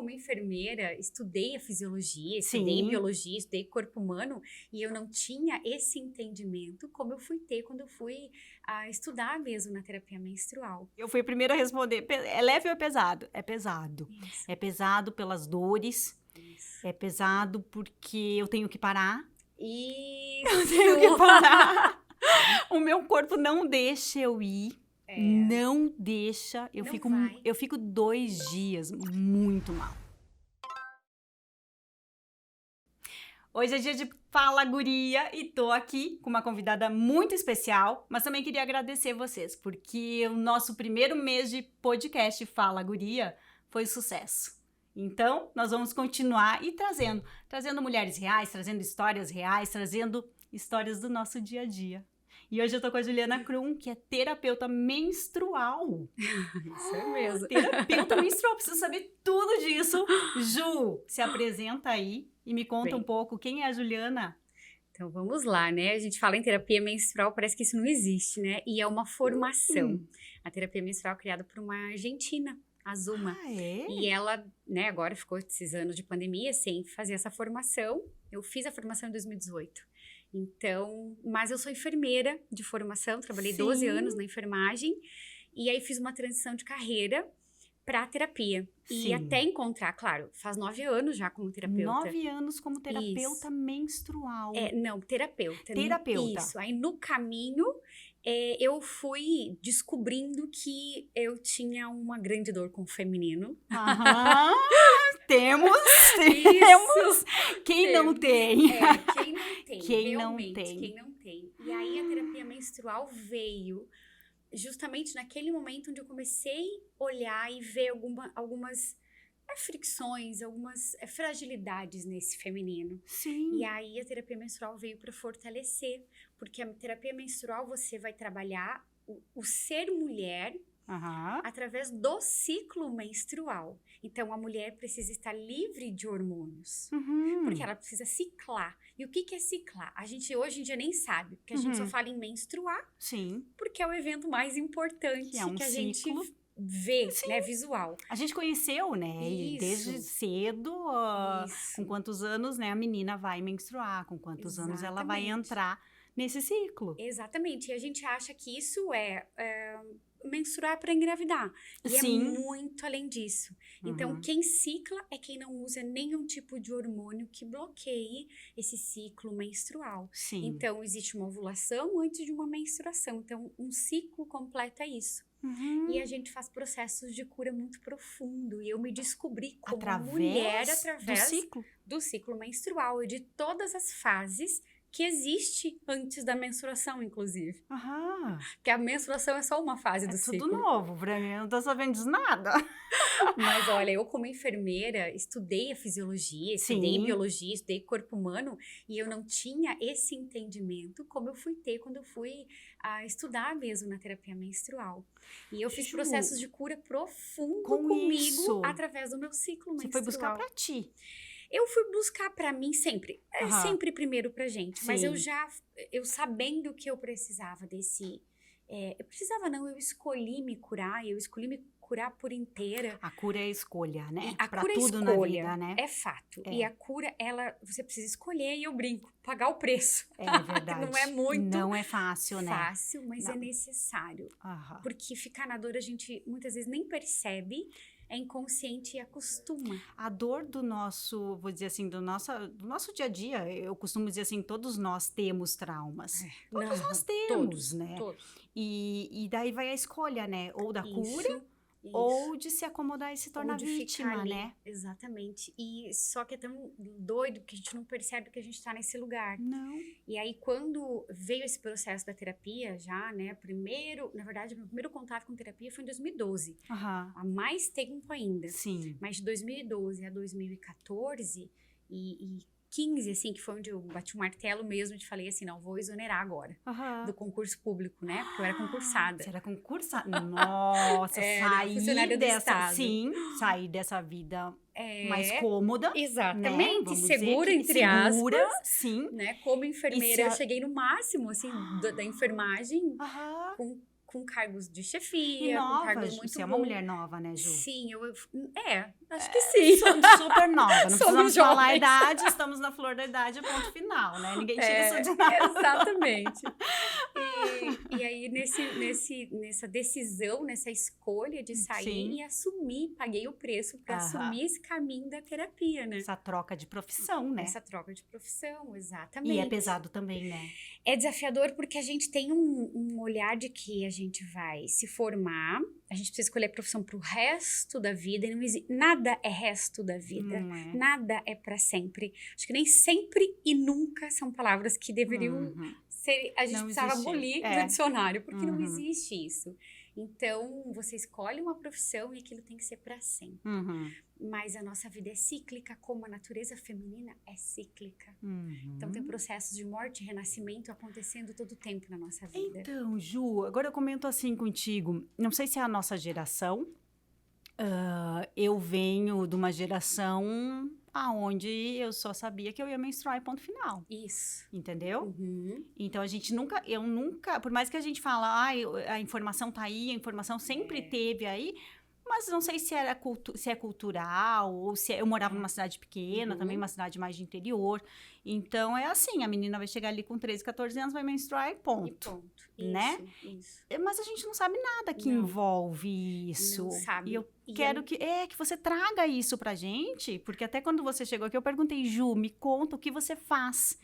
como enfermeira, estudei a fisiologia, estudei Sim. biologia, estudei corpo humano, e eu não tinha esse entendimento como eu fui ter quando eu fui estudar mesmo na terapia menstrual. Eu fui a primeira a responder. É leve ou é pesado? É pesado. Isso, É pesado pelas dores. isso. É pesado porque eu tenho que parar. Isso! Tenho que parar. O meu corpo não deixa eu ir. É. Não deixa. Não vai. Eu fico 2 dias muito mal. Hoje é dia de Fala Guria e tô aqui com uma convidada muito especial, mas também queria agradecer vocês, porque o nosso primeiro mês de podcast Fala Guria foi sucesso. Então, nós vamos continuar e trazendo mulheres reais, trazendo histórias do nosso dia a dia. E hoje eu tô com a Juliana Krum, que é terapeuta menstrual. Isso é mesmo. Terapeuta menstrual, preciso saber tudo disso. Ju, se apresenta aí e me conta Bem. um pouco quem é a Juliana. Então vamos lá, né? A gente fala em terapia menstrual, parece que isso não existe, né? E é uma formação. A terapia menstrual é criada por uma argentina, a Zuma. Ah, é? E ela, né, agora ficou esses anos de pandemia sem fazer essa formação. Eu fiz a formação em 2018. Então, mas eu sou enfermeira de formação, trabalhei 12 Sim. anos na enfermagem. E aí fiz uma transição de carreira para terapia. E Sim. até encontrar, claro, faz 9 anos já como terapeuta. 9 anos como terapeuta Isso. menstrual. Não, terapeuta. Terapeuta. Isso. Aí no caminho, eu fui descobrindo que eu tinha uma grande dor com o feminino. Aham. Temos. Isso. Quem não tem? Quem não tem. Quem não realmente, tem. quem não tem. E aí a terapia menstrual veio justamente naquele momento onde eu comecei a olhar e ver algumas fricções, algumas fragilidades nesse feminino. Sim. E aí a terapia menstrual veio para fortalecer, porque a terapia menstrual você vai trabalhar o ser mulher Aham. através do ciclo menstrual. Então a mulher precisa estar livre de hormônios, porque ela precisa ciclar. E o que é ciclar? A gente hoje em dia nem sabe, porque a gente só fala em menstruar, Sim. porque é o evento mais importante Que é um a ciclo. gente vê, Sim. né, visual. A gente conheceu, né? E desde Isso. cedo, Isso. com quantos anos, né, a menina vai menstruar, com quantos anos ela vai Exatamente. entrar nesse ciclo. Exatamente. E a gente acha que isso menstruar para engravidar. E Sim. é muito além disso. Então, quem cicla é quem não usa nenhum tipo de hormônio que bloqueie esse ciclo menstrual. Sim. Então, existe uma ovulação antes de uma menstruação. Então, um ciclo completa isso. E a gente faz processos de cura muito profundo. E eu me descobri como mulher através do ciclo menstrual e de todas as fases que existe antes da menstruação, inclusive. Aham. Porque a menstruação é só uma fase do ciclo. Tudo novo pra mim, eu não tô sabendo de nada. Mas olha, eu como enfermeira estudei a fisiologia, estudei Sim. biologia, estudei corpo humano, e eu não tinha esse entendimento como eu fui ter quando eu fui estudar mesmo na terapia menstrual. E eu fiz Ju, processos de cura profundo com comigo isso. através do meu ciclo Você menstrual. foi buscar pra ti. Eu fui buscar pra mim sempre. Aham. Sempre primeiro pra gente. Mas Sim. eu sabendo que eu precisava desse... eu precisava não, eu escolhi me curar. Eu escolhi me curar por inteira. A cura é a escolha, né? E a pra cura é tudo escolha, na vida, né? é fato. É. E a cura, você precisa escolher, e eu brinco, pagar o preço. É verdade. Que não é muito Não é fácil, né? fácil, mas Não. é necessário. Aham. Porque ficar na dor a gente muitas vezes nem percebe, é inconsciente e acostuma. A dor do nosso, vou dizer assim, do nosso dia a dia, eu costumo dizer assim, todos nós temos traumas. Todos nós temos, né? Todos. E daí vai a escolha, né? Ou da cura, Isso. ou de se acomodar e se tornar Ou de ficar vítima, ali. né? Exatamente. E só que é tão doido que a gente não percebe que a gente tá nesse lugar. Não. E aí, quando veio esse processo da terapia, já, né, na verdade, meu primeiro contato com terapia foi em 2012. Aham. Há mais tempo ainda. Sim. Mas de 2012 a 2014 e 15, assim, que foi onde eu bati o martelo mesmo, e falei assim, não, vou exonerar agora Aham. do concurso público, né? Porque eu era concursada. Você era concursada? Nossa, funcionária do Estado. Sim, sair dessa vida mais É, cômoda. exatamente, Né? Vamos segura, dizer que entre segura, aspas. sim. Né? Como enfermeira, E eu cheguei no máximo, assim, da enfermagem Aham. com com cargos de chefia, E nova, com cargos muito você é uma mulher nova, né, Ju? Sim, acho que sim. Super nova, não Somos precisamos falar a jovens. idade, estamos na flor da idade, ponto final, né? Ninguém tira isso de nada. Exatamente. E aí, nessa decisão, nessa escolha de sair Sim. e assumir, paguei o preço para assumir esse caminho da terapia, né? Essa troca de profissão, né? Essa troca de profissão, exatamente. E é pesado também, né? É desafiador porque a gente tem um olhar de que a gente vai se formar, a gente precisa escolher a profissão pro resto da vida, e não existe, nada é resto da vida, nada é para sempre. Acho que nem sempre e nunca são palavras que deveriam ser, a gente precisava abolir do dicionário, porque não existe isso. Então, você escolhe uma profissão e aquilo tem que ser para sempre. Mas a nossa vida é cíclica, como a natureza feminina é cíclica. Então, tem processos de morte e renascimento acontecendo todo o tempo na nossa vida. Então, Ju, agora eu comento assim contigo. Não sei se é a nossa geração. Eu venho de uma geração aonde eu só sabia que eu ia menstruar e ponto final. Isso. Entendeu? Então, eu nunca, por mais que a gente fala, a informação tá aí, a informação sempre teve aí, mas não sei se é cultural, ou se eu morava numa cidade pequena, também uma cidade mais de interior. Então, é assim, a menina vai chegar ali com 13, 14 anos, vai menstruar e ponto. Né? Isso. Mas a gente não sabe nada que envolve isso. Não sabe. E eu quero que você traga isso pra gente, porque até quando você chegou aqui, eu perguntei, Ju, me conta o que você faz.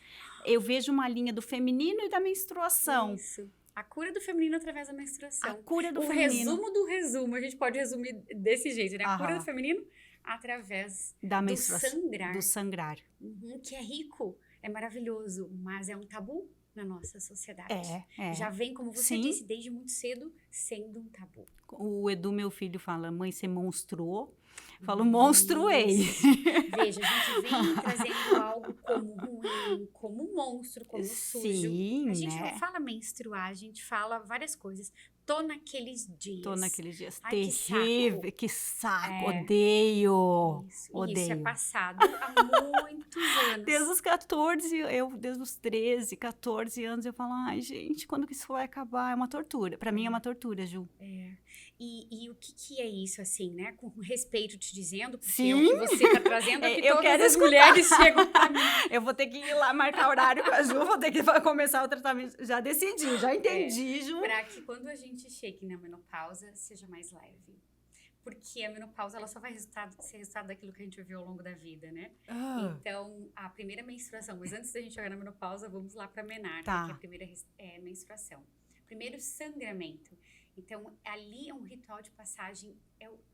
Eu vejo uma linha do feminino e da menstruação. Isso. A cura do feminino através da menstruação. A cura do feminino. O resumo do resumo, a gente pode resumir desse jeito, né? A cura do feminino através da menstruação. Do sangrar. Que é rico, é maravilhoso, mas é um tabu na nossa sociedade. Já vem, como você disse, desde muito cedo, sendo um tabu. O Edu, meu filho, fala, mãe, você monstruou? Eu falo, monstruei. Veja, a gente vem trazendo algo como ruim, como monstro, como sujo. A gente não fala menstruar, a gente fala várias coisas. Tô naqueles dias. Ai, terrível, que saco. Odeio. Isso é passado há muitos anos. Desde os 14, desde os 13, 14 anos, eu falo, ai, gente, quando que isso vai acabar? É uma tortura. Pra mim é uma tortura, Ju. E o que é isso, assim, né? Com respeito te dizendo, porque é o que você tá trazendo é que todas as mulheres chegam pra mim. Eu vou ter que ir lá marcar horário com a Ju, vou ter que começar o tratamento. Já decidi, já entendi, Ju. Pra que quando a gente chegue na menopausa, seja mais leve. Porque a menopausa, ela só vai ser resultado daquilo que a gente viu ao longo da vida, né? Então, a primeira menstruação, mas antes da gente chegar na menopausa, vamos lá pra menarca, que é a primeira menstruação. Primeiro sangramento. Então, ali é um ritual de passagem,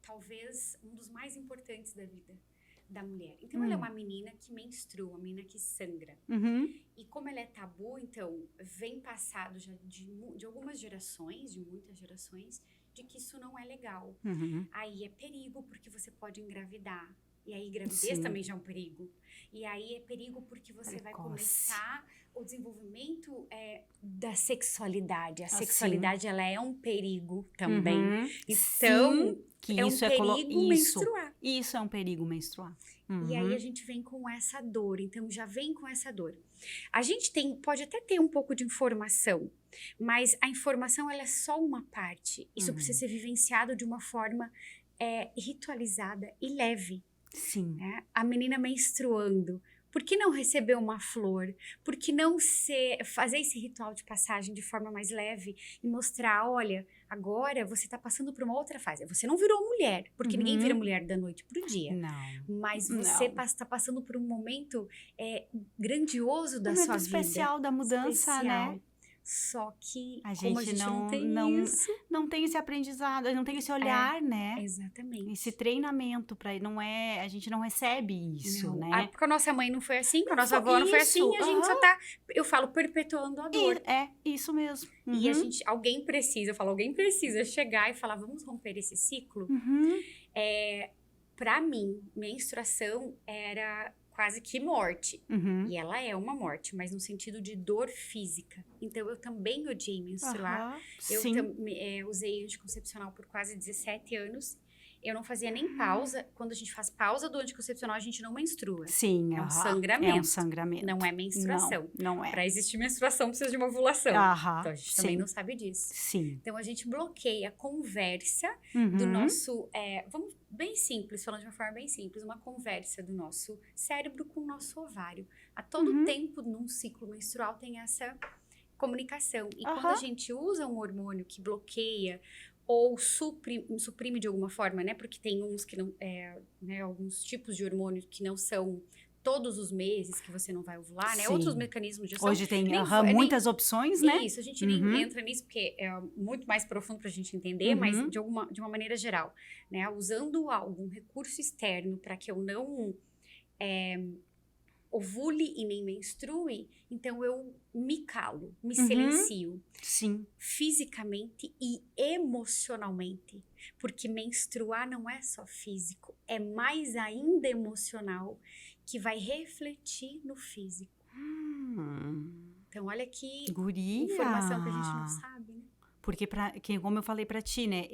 talvez um dos mais importantes da vida da mulher. Então, ela é uma menina que menstrua, uma menina que sangra. E como ela é tabu, então, vem passado já de algumas gerações, de muitas gerações, de que isso não é legal. Aí é perigo, porque você pode engravidar. E aí, gravidez também já é um perigo. E aí é perigo porque você vai começar o desenvolvimento da sexualidade. A sexualidade, ela é um perigo também. Então, que é um isso perigo menstruar. Isso é um perigo menstruar. E aí a gente vem com essa dor. Então, já vem com essa dor. A gente pode até ter um pouco de informação, mas a informação, ela é só uma parte. Isso precisa ser vivenciado de uma forma ritualizada e leve. Né? A menina menstruando. Por que não receber uma flor? Por que não fazer esse ritual de passagem de forma mais leve e mostrar, olha, agora você está passando por uma outra fase. Você não virou mulher, porque ninguém vira mulher da noite pro dia. Não. Mas você está passando por um momento grandioso da sua vida. Especial da mudança, né? Só que a gente não tem esse aprendizado, não tem esse olhar, né? Exatamente. Esse treinamento a gente não recebe isso, né? Porque a nossa mãe não foi assim, com a nossa avó não foi assim, a gente só tá, eu falo, perpetuando a dor. Isso mesmo. E alguém precisa chegar e falar, vamos romper esse ciclo? Pra mim, menstruação era quase que morte. E ela é uma morte, mas no sentido de dor física. Então, eu também odiei menstruar. Eu usei anticoncepcional por quase 17 anos. Eu não fazia nem pausa. Quando a gente faz pausa do anticoncepcional, a gente não menstrua. Sim, É um sangramento. É um sangramento. Não é menstruação. Não é. Para existir menstruação, precisa de uma ovulação. Então, a gente também não sabe disso. Sim. Então, a gente bloqueia a conversa do nosso... vamos bem simples, falando de uma forma bem simples. Uma conversa do nosso cérebro com o nosso ovário. A todo tempo, num ciclo menstrual, tem essa comunicação. E quando a gente usa um hormônio que bloqueia ou suprime de alguma forma, né? Porque tem uns que não... alguns tipos de hormônio que não são todos os meses que você não vai ovular, né? Sim. Outros mecanismos de ação. Hoje tem muitas opções, né? Isso, a gente nem entra nisso porque é muito mais profundo pra gente entender, mas de uma maneira geral, né? Usando algum recurso externo para que eu não ovule e nem menstrue, então eu me calo, me silencio. Sim. Fisicamente e emocionalmente. Porque menstruar não é só físico, é mais ainda emocional, que vai refletir no físico. Então, olha que informação que a gente não sabe, né? Porque, como eu falei pra ti, né?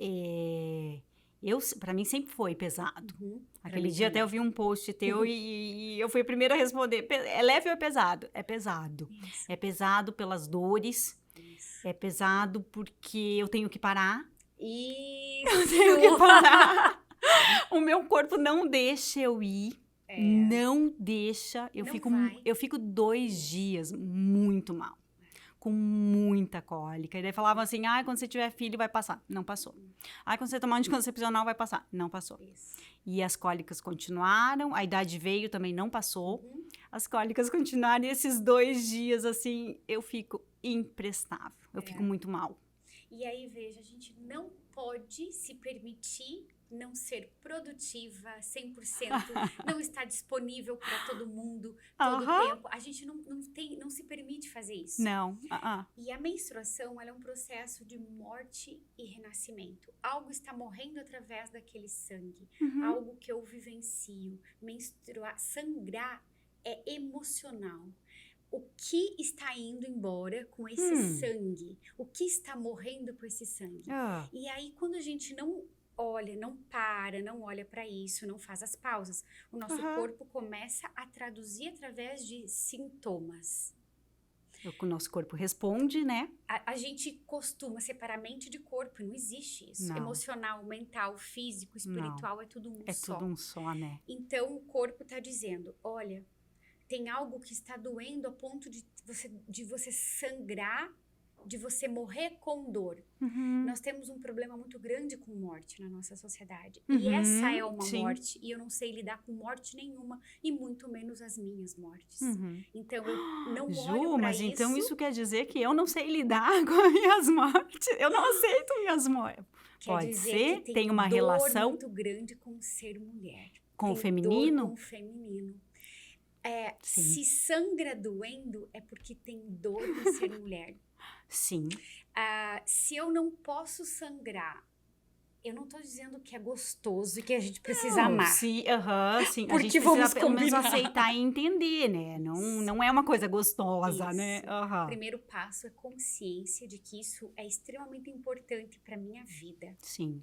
Pra mim sempre foi pesado. Aquele dia até eu vi um post teu e eu fui a primeira a responder. É leve ou é pesado? É pesado. Isso. É pesado pelas dores. Isso. É pesado porque eu tenho que parar. Isso! Eu tenho que parar. O meu corpo não deixa eu ir. Não deixa. Eu fico 2 dias muito mal. Com muita cólica. E daí falavam assim, quando você tiver filho vai passar. Não passou. Quando você tomar anticoncepcional vai passar. Não passou. Isso. E as cólicas continuaram, a idade veio, também não passou. As cólicas continuaram e esses 2 dias, assim, eu fico imprestável. Eu fico muito mal. E aí, veja, a gente não pode se permitir não ser produtiva 100%, não estar disponível para todo mundo todo o tempo. A gente não se permite fazer isso. Não. E a menstruação, ela é um processo de morte e renascimento. Algo está morrendo através daquele sangue. Algo que eu vivencio. Sangrar é emocional. O que está indo embora com esse sangue? O que está morrendo com esse sangue? E aí, quando a gente não olha, não olha para isso, não faz as pausas, o nosso corpo começa a traduzir através de sintomas. O nosso corpo responde, né? A gente costuma separar mente de corpo, não existe isso. Não. Emocional, mental, físico, espiritual, é tudo um só. É tudo um só, né? Então, o corpo está dizendo, olha, tem algo que está doendo a ponto de você sangrar, de você morrer com dor. Nós temos um problema muito grande com morte na nossa sociedade. E essa é uma morte. E eu não sei lidar com morte nenhuma. E muito menos as minhas mortes. Então, eu não olho pra mas isso. Então isso quer dizer que eu não sei lidar com as minhas mortes? Eu não aceito minhas mortes. Pode ser? Que tem uma dor relação muito grande com ser mulher. Com o tem feminino? Dor com o feminino. Se sangra doendo, é porque tem dor em ser mulher. Sim. Se eu não posso sangrar, eu não tô dizendo que é gostoso e que a gente precisa amar. Sim, sim. Porque a gente vamos precisa pelo menos combinar. aceitar e entender, né? Não é uma coisa gostosa, né? O primeiro passo é consciência de que isso é extremamente importante para minha vida. Sim.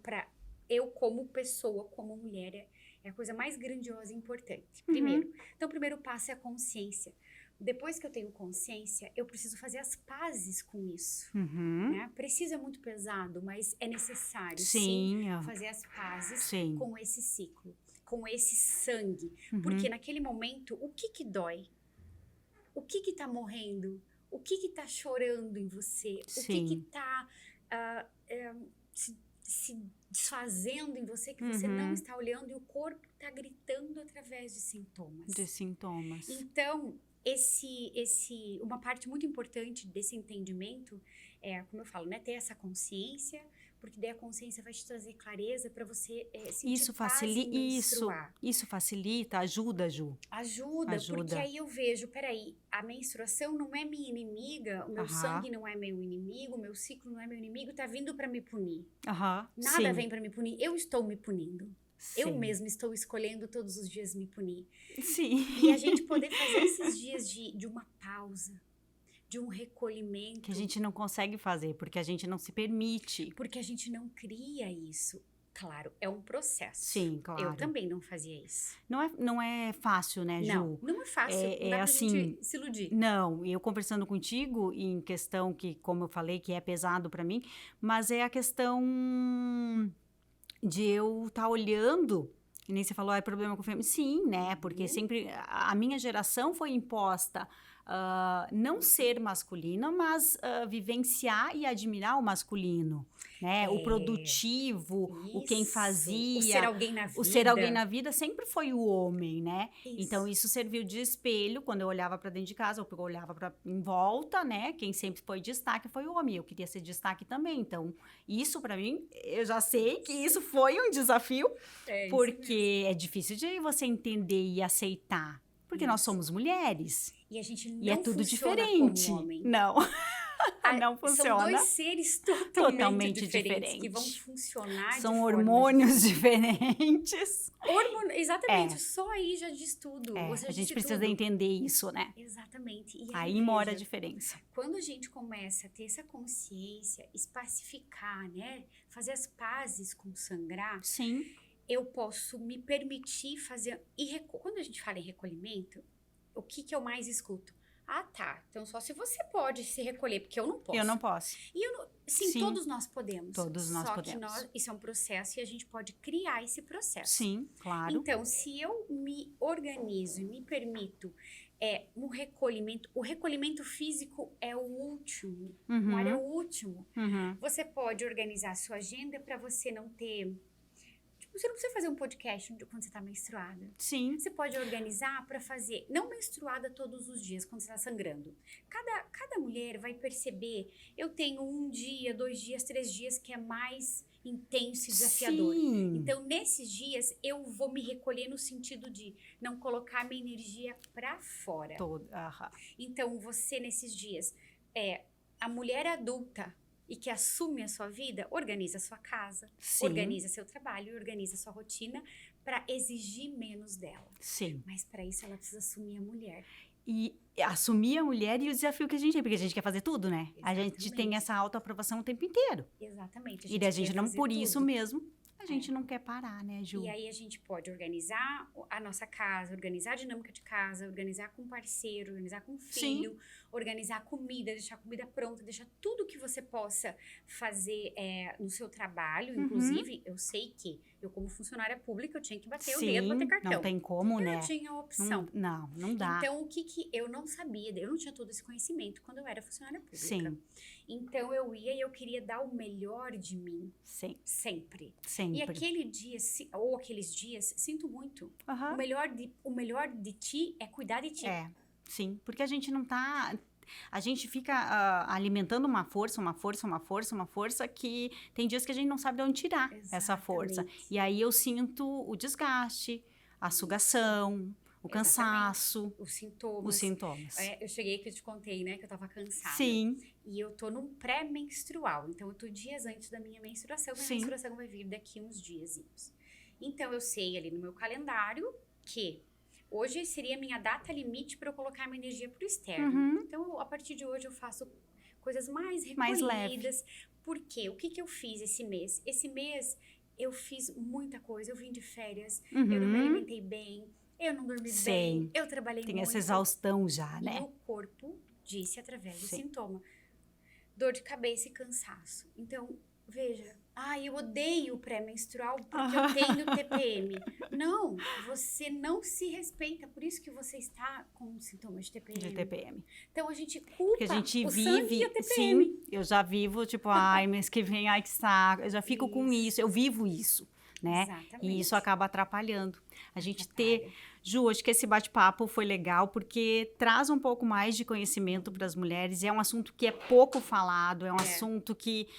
Para eu como pessoa, como mulher, é a coisa mais grandiosa e importante. Primeiro. Então, o primeiro passo é a consciência. Depois que eu tenho consciência, eu preciso fazer as pazes com isso. Né? Precisa é muito pesado, mas é necessário, sim fazer as pazes com esse ciclo, com esse sangue. Porque naquele momento, o que dói? O que tá morrendo? O que tá chorando em você? O que tá se desfazendo em você que você não está olhando e o corpo está gritando através de sintomas. Então, uma parte muito importante desse entendimento é, como eu falo, né, ter essa consciência, porque daí a consciência vai te trazer clareza para você sentir paz em menstruar. Isso facilita, ajuda, Ju. Ajuda, porque aí eu vejo, peraí, a menstruação não é minha inimiga, o meu sangue não é meu inimigo, o meu ciclo não é meu inimigo, tá vindo para me punir. Nada vem para me punir, eu estou me punindo. Eu mesma estou escolhendo todos os dias me punir. E a gente poder fazer esses dias de uma pausa, de um recolhimento. Que a gente não consegue fazer, porque a gente não se permite. Porque a gente não cria isso. Claro, é um processo. Sim, claro. Eu também não fazia isso. Não é fácil, né, Ju? Não é fácil. Não dá pra gente se iludir. Não, eu conversando contigo em questão que, como eu falei, que é pesado pra mim, mas é a questão de eu estar olhando, e nem você falou, é problema com o feminino. Sim, né? Porque sempre a minha geração foi imposta não ser masculina, mas vivenciar e admirar o masculino, né? O produtivo, o quem fazia. O ser alguém na vida. O ser alguém na vida sempre foi o homem, né? Isso. Então, isso serviu de espelho quando eu olhava para dentro de casa, ou eu olhava em volta, né? Quem sempre foi destaque foi o homem. Eu queria ser destaque também. Então, isso para mim, eu já sei que isso foi um desafio, porque é difícil de você entender e aceitar. Porque nós somos mulheres. E a gente não e é tudo funciona diferente. como homem. Não. Não funciona. São dois seres totalmente diferentes que vão funcionar São hormônios diferentes. Exatamente. Só aí já diz tudo. A gente precisa entender isso, né? Exatamente. E aí mora a diferença. Quando a gente começa a ter essa consciência, espacificar, né? Fazer as pazes com sangrar. Sim. Eu posso me permitir fazer... Quando a gente fala em recolhimento, o que eu mais escuto? Ah, tá. Então, só se você pode se recolher, porque eu não posso. Eu não posso. Sim, todos nós podemos. Todos nós podemos. Só que isso é um processo e a gente pode criar esse processo. Sim, claro. Então, se eu me organizo e me permito um recolhimento... O recolhimento físico é o último. É o último. Você pode organizar a sua agenda para você não ter... Você não precisa fazer um podcast quando você está menstruada. Sim. Você pode organizar para fazer, não menstruada todos os dias, quando você está sangrando. Cada mulher vai perceber, eu tenho 1 dia, 2 dias, 3 dias que é mais intenso e desafiador. Sim. Então, nesses dias, eu vou me recolher no sentido de não colocar minha energia para fora. Então, você, nesses dias, a mulher adulta, e que assume a sua vida, organiza a sua casa, organiza seu trabalho, organiza a sua rotina para exigir menos dela. Sim. Mas para isso ela precisa assumir a mulher. E assumir a mulher e o desafio que a gente tem, porque a gente quer fazer tudo, né? Exatamente. A gente tem essa autoaprovação o tempo inteiro. Exatamente. E a gente não, por isso mesmo, a gente não quer parar, né, Ju? E aí a gente pode organizar a nossa casa, organizar a dinâmica de casa, organizar com parceiro, organizar com filho, organizar a comida, deixar a comida pronta, deixar tudo que você possa fazer no seu trabalho. Inclusive, eu sei que eu, como funcionária pública, eu tinha que bater o dedo, bater cartão. Não tem como, né? Eu tinha a opção. Não dá. Então, o que eu não sabia, eu não tinha todo esse conhecimento quando eu era funcionária pública. Sim. Então, eu ia e eu queria dar o melhor de mim. Sim. Sempre. Sempre. E aquele dia, ou aqueles dias, sinto muito. O melhor de ti é cuidar de ti. Sim. Porque a gente não tá... A gente fica alimentando uma força que tem dias que a gente não sabe de onde tirar essa força. E aí eu sinto o desgaste, a sugação, o cansaço. Os sintomas. Eu cheguei que eu te contei, né, que eu tava cansada. Sim. E eu tô num pré-menstrual. Então, eu tô dias antes da minha menstruação. Minha menstruação vai vir daqui uns diazinhos. Então, eu sei ali no meu calendário que... Hoje seria a minha data limite para eu colocar minha energia pro externo. Então, a partir de hoje, eu faço coisas mais recolhidas. Mais leve. Por quê? O que eu fiz esse mês? Esse mês, eu fiz muita coisa. Eu vim de férias, eu não me alimentei bem, eu não dormi bem, eu trabalhei muito. Tem essa exaustão já, né? E o corpo disse através do sintoma. Dor de cabeça e cansaço. Então, veja... eu odeio o pré-menstrual porque eu tenho TPM. Não, você não se respeita. Por isso que você está com sintomas de TPM. Então, a gente culpa porque a gente sangue e a TPM. Sim, eu já vivo, tipo, mês que vem, que saco. Eu já fico com isso, eu vivo isso, né? Exatamente. E isso acaba atrapalhando. A gente ter... Ju, acho que esse bate-papo foi legal porque traz um pouco mais de conhecimento para as mulheres. É um assunto que é pouco falado, é um assunto que,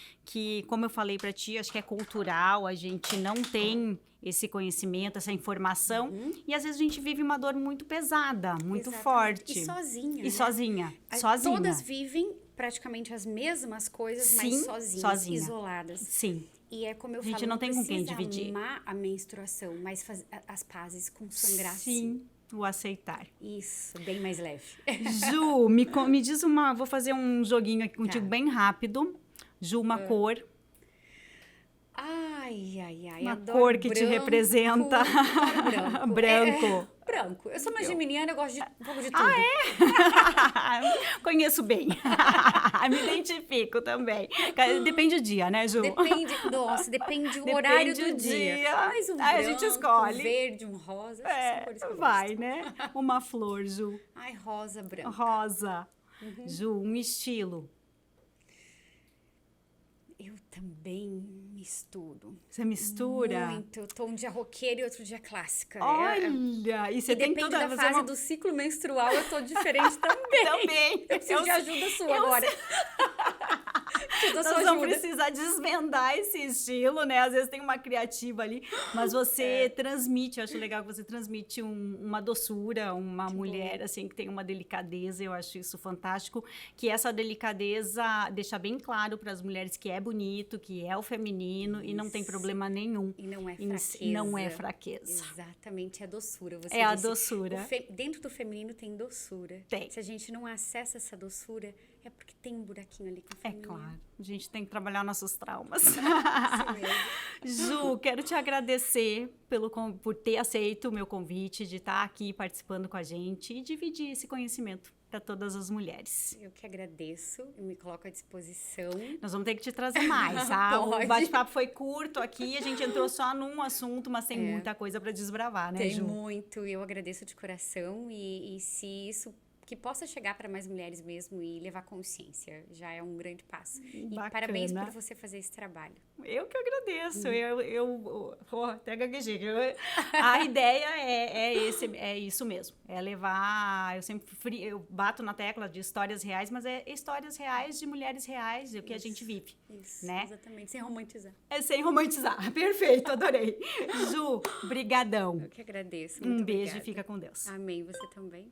como eu falei para ti, acho que é cultural. A gente não tem esse conhecimento, essa informação. E às vezes a gente vive uma dor muito pesada, muito forte. E sozinha. E sozinha. Todas vivem praticamente as mesmas coisas, mas sozinhas, isoladas. Sim. E é como eu falo, a gente não tem com quem dividir. Amar a menstruação, mas fazer as pazes com sangrar. Sim, o aceitar. Isso, bem mais leve. Ju, me diz vou fazer um joguinho aqui contigo bem rápido. Ju, uma cor. Uma adoro cor que branco, te representa. adoro branco. Branco. Branco. Eu sou uma geminiana, eu gosto de um pouco de tudo. Conheço bem. Me identifico também. Depende do dia, né, Ju? Depende do horário do dia. Mas um branco, a gente escolhe. um verde, um rosa. São cores que eu vai, gosto. né? Uma flor, Ju. Ai, rosa, branco. Rosa. Ju, um estilo. Eu também misturo. Você mistura? Muito. Eu tô um dia roqueira e outro dia clássica. Olha! E você tem depende toda... da fase do ciclo menstrual, eu tô diferente também. Também. Eu preciso de ajuda sua agora. Nós vamos precisar desvendar esse estilo, né? Às vezes tem uma criativa ali, mas você transmite, eu acho legal que você transmite uma doçura, uma mulher, assim, que tem uma delicadeza, eu acho isso fantástico, que essa delicadeza deixa bem claro para as mulheres que é bonito, que é o feminino e não tem problema nenhum. E não é fraqueza. Não é fraqueza. Exatamente, é doçura. Você é a disse, doçura. Dentro do feminino tem doçura. Tem. Se a gente não acessa essa doçura, é porque tem um buraquinho ali com o feminino. É claro. A gente tem que trabalhar nossos traumas. Isso mesmo. Ju, quero te agradecer por ter aceito o meu convite, de estar aqui participando com a gente e dividir esse conhecimento para todas as mulheres. Eu que agradeço, eu me coloco à disposição. Nós vamos ter que te trazer mais, tá? O bate-papo foi curto aqui, a gente entrou só num assunto, mas tem muita coisa para desbravar, né, Ju? Tem muito, eu agradeço de coração e se isso que possa chegar para mais mulheres mesmo e levar consciência, já é um grande passo. Bacana. E parabéns por você fazer esse trabalho. Eu que agradeço, até gaguejei. A ideia é isso mesmo, é levar, eu bato na tecla de histórias reais, mas é histórias reais de mulheres reais, o que a gente vive. Isso, né? Exatamente, sem romantizar. Sem romantizar, perfeito, adorei. Ju, brigadão. Eu que agradeço, muito Um beijo obrigada. e fica com Deus. Amém, você também.